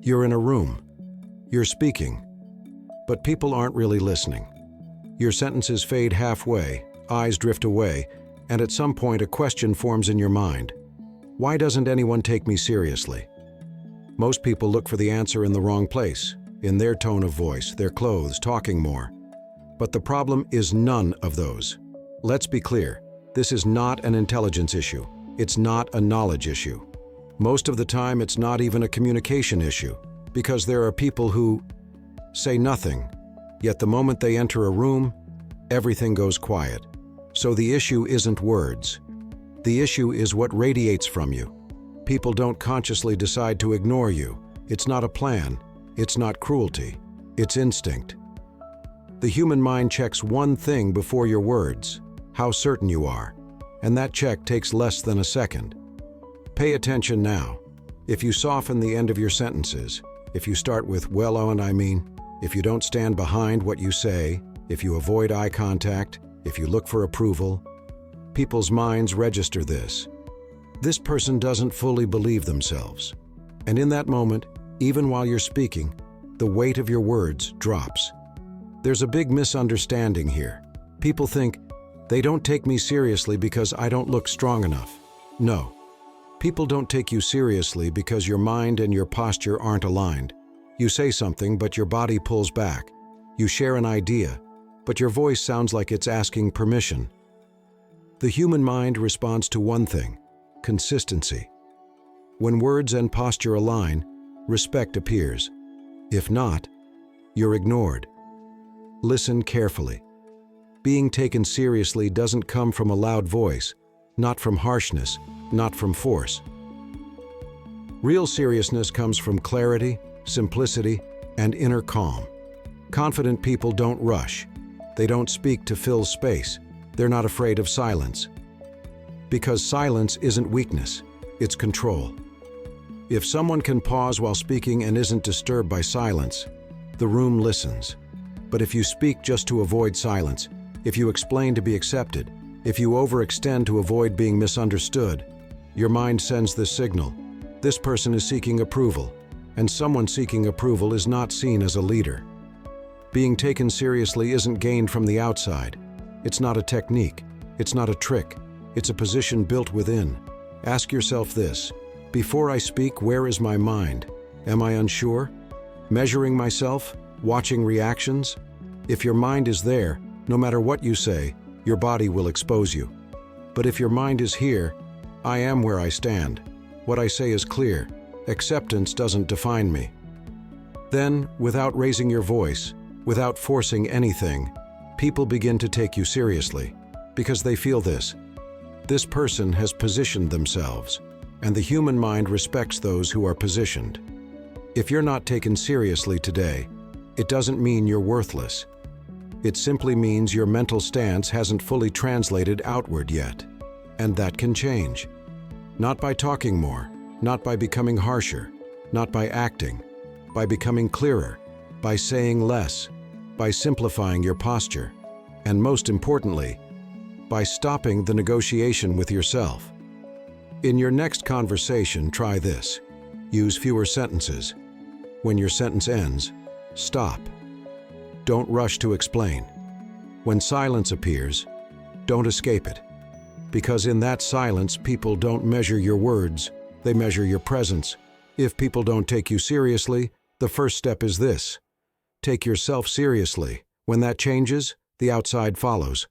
You're in a room. You're speaking. But people aren't really listening. Your sentences fade halfway, eyes drift away, and at some point a question forms in your mind. Why doesn't anyone take me seriously? Most people look for the answer in the wrong place, in their tone of voice, their clothes, talking more. But the problem is none of those. Let's be clear, this is not an intelligence issue. It's not a knowledge issue. Most of the time, it's not even a communication issue, because there are people who say nothing, yet the moment they enter a room, everything goes quiet. So the issue isn't words. The issue is what radiates from you. People don't consciously decide to ignore you. It's not a plan. It's not cruelty. It's instinct. The human mind checks one thing before your words, how certain you are, and that check takes less than a second. Pay attention now. If you soften the end of your sentences, if you start with "well, and I mean," if you don't stand behind what you say, if you avoid eye contact, if you look for approval, people's minds register this. This person doesn't fully believe themselves. And in that moment, even while you're speaking, the weight of your words drops. There's a big misunderstanding here. People think, they don't take me seriously because I don't look strong enough. No. People don't take you seriously because your mind and your posture aren't aligned. You say something, but your body pulls back. You share an idea, but your voice sounds like it's asking permission. The human mind responds to one thing: consistency. When words and posture align, respect appears. If not, you're ignored. Listen carefully. Being taken seriously doesn't come from a loud voice, not from harshness, not from force. Real seriousness comes from clarity, simplicity, and inner calm. Confident people don't rush. They don't speak to fill space. They're not afraid of silence. Because silence isn't weakness, it's control. If someone can pause while speaking and isn't disturbed by silence, the room listens. But if you speak just to avoid silence, if you explain to be accepted, if you overextend to avoid being misunderstood, your mind sends this signal: this person is seeking approval, and someone seeking approval is not seen as a leader. Being taken seriously isn't gained from the outside. It's not a technique. It's not a trick. It's a position built within. Ask yourself this: before I speak, where is my mind? Am I unsure? Measuring myself? Watching reactions? If your mind is there, no matter what you say, your body will expose you. But if your mind is here, I am where I stand. What I say is clear. Acceptance doesn't define me. Then, without raising your voice, without forcing anything, people begin to take you seriously, because they feel this. This person has positioned themselves, and the human mind respects those who are positioned. If you're not taken seriously today, it doesn't mean you're worthless. It simply means your mental stance hasn't fully translated outward yet. And that can change. Not by talking more, not by becoming harsher, not by acting, by becoming clearer, by saying less, by simplifying your posture, and most importantly, by stopping the negotiation with yourself. In your next conversation, try this. Use fewer sentences. When your sentence ends, stop. Don't rush to explain. When silence appears, don't escape it. Because in that silence, people don't measure your words, they measure your presence. If people don't take you seriously, the first step is this: take yourself seriously. When that changes, the outside follows.